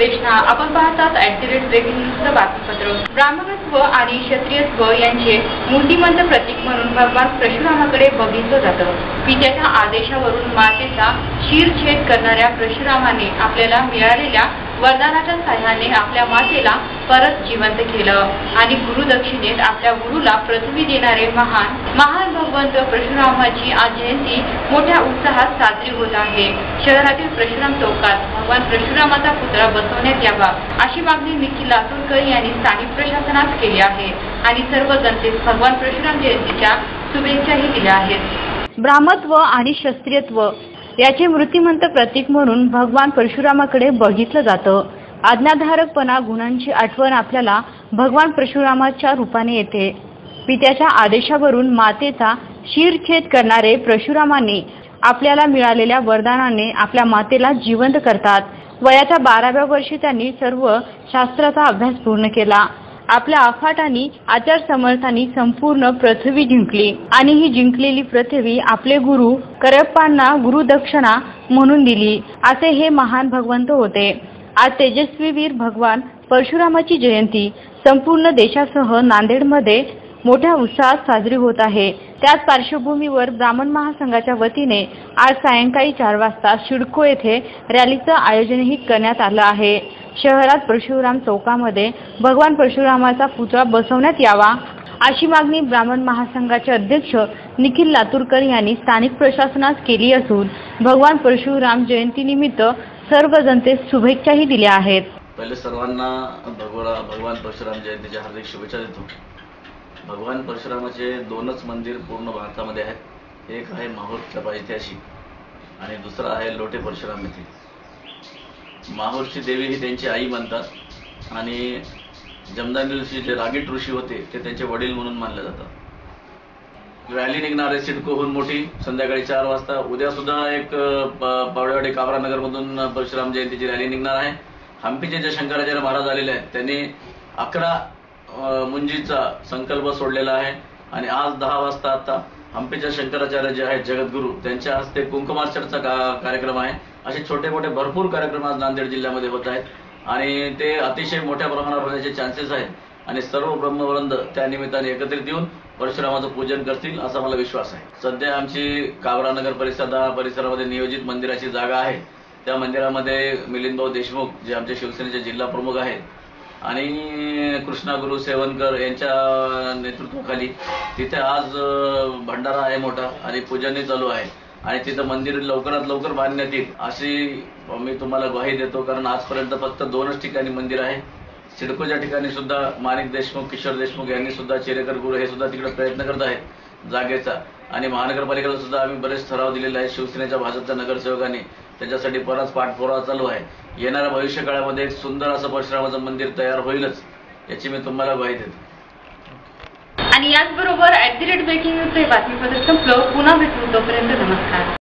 सुदेशना आपण पाहतात @ब्रेकिंग न्यूजचं बातमीपत्र। ब्राह्मणत्व आणि क्षत्रियत्व यांचे मूर्तिमंत प्रतीक म्हणून भगवान परशुरामाकडे बघितलं जातं। पित्याच्या आदेशावरून मातेचा शिरछेद करणाऱ्या परशुरामाने आपल्याला मिळालेल्या वरदानाच्या साह्याने आपल्या मातेला परत जिवंत केलं आणि गुरुदक्षिणेत आपल्या गुरुला पृथ्वी देणारे महान भगवंत परशुरामाची आज जयंती मोठ्या उत्साहात साजरी होत आहे। शहरातील परशुराम चौकात भगवान परशुरामाचा पुतळा बसवण्यात यावा अशी मागणी निखिल लातूरकर यांनी स्थानिक प्रशासनास केली आहे आणि सर्व जनतेस भगवान परशुराम जयंतीच्या शुभेच्छाही दिल्या आहेत। ब्राह्मत्व आणि क्षत्रियत्व याचे मूर्तिमंत प्रतीक म्हणून भगवान परशुरामाकडे बघितलं जातं। आज्ञाधारकपणा गुणांची आठवण आपल्याला भगवान परशुरामाच्या रूपाने येते। पित्याच्या आदेशावरून मातेचा शिरछेद करणारे परशुरामाने आपल्याला मिळालेल्या वरदानाने आपल्या मातेला जिवंत करतात। वयाच्या 12व्या वर्षी त्यांनी सर्व शास्त्राचा अभ्यास पूर्ण केला। आपल्या अफाट आणि आचार समर्थांनी संपूर्ण पृथ्वी जिंकली आणि ही जिंकलेली पृथ्वी आपले गुरु करप्पांना गुरुदक्षिणा म्हणून दिली। असे हे महान भगवंत होते। आज तेजस्वी वीर भगवान परशुरामाची जयंती संपूर्ण देशासह नांदेडमध्ये मोठ्या उत्साहात साजरी होत आहे। त्याच पार्श्वभूमीवर ब्राह्मण महासंघाच्या वतीने आज सायंकाळी 4 वाजता सिडको येथे रॅलीचं आयोजनही करण्यात आलं आहे। शहरात परशुराम चौकामध्ये भगवान परशुरामाचा पुतळा बसवण्यात यावा अशी मागणी ब्राह्मण महासंघाचे अध्यक्ष निखिल लातूरकर यांनी स्थानिक प्रशासनास केली असून भगवान परशुराम जयंतीनिमित्त सर्व जनतेस शुभेच्छाही दिल्या आहेत। पहिले सर्वांना भगवान परशुराम जयंतीच्या हार्दिक शुभेच्छा देतो। भगवान परशुरामाचे 2च मंदिर पूर्ण भारतामध्ये आहेत। एक आहे माहूरच्या पायथ्याशी आणि दुसरं आहे लोटे परशुराम येथे। माहूरची देवी ही त्यांची आई म्हणतात आणि जमदानी ऋषी जे रागीट ऋषी होते ते त्यांचे वडील म्हणून मानले जातात। रॅली निघणार आहे सिडकोहून मोठी संध्याकाळी 4 वाजता। उद्या सुद्धा एक पावडेवाडी काबरानगर मधून परशुराम जयंतीची रॅली निघणार आहे। हंपीचे जे शंकराचार्य महाराज आलेले आहेत त्यांनी 11 मुंजीचा संकल्प सोडलेला आहे आणि आज 10 वाजता आता हंपीच्या शंकराचार्य जे आहेत जगद्गुरू त्यांच्या हस्ते कुंकुमार्चनचा कार्यक्रम आहे। असे छोटे मोठे भरपूर कार्यक्रम आज नांदेड जिल्ह्यामध्ये होत आहेत आणि ते अतिशय मोठ्या प्रमाणावर होण्याचे चान्सेस आहेत आणि सर्व ब्रह्मवृंद त्या निमित्ताने एकत्रित येऊन परशुरामाचं पूजन करतील असा मला विश्वास आहे। सध्या आमची काबरानगर परिसरामध्ये नियोजित मंदिराची जागा आहे। त्या मंदिरामध्ये मिलिंदभाऊ देशमुख जे आमचे शिवसेनेचे जिल्हा प्रमुख आहेत आणि कृष्णा गुरु सेवनकर यांच्या नेतृत्वाखाली तिथे आज भंडारा आहे मोठा आणि पूजनही चालू आहे आणि तिथं मंदिर लवकरात लवकर बांधण्यात येईल अशी मी तुम्हाला ग्वाही देतो। कारण आजपर्यंत फक्त 2च ठिकाणी मंदिर आहे। सिडकोच्या ठिकाणी सुद्धा माणिक देशमुख किशोर देशमुख यांनी सुद्धा चेरेकर गुरु हे सुद्धा तिकडे प्रयत्न करत आहेत जागेचा आणि महानगरपालिकेला सुद्धा आम्ही बरेच ठराव दिलेले आहेत। शिवसेनेच्या भाजपच्या नगरसेवकांनी त्याच्यासाठी बराच पाठपुरावा चालू आहे। येणाऱ्या भविष्य काळामध्ये एक सुंदर असं परशुरामाचं मंदिर तयार होईलच याची मी तुम्हाला ग्वाही देतो। आणि याचबरोबर @ब्रेकिंग न्यूजचे बातमीपत्र संपलं। पुन्हा भेटू तोपर्यंत नमस्कार।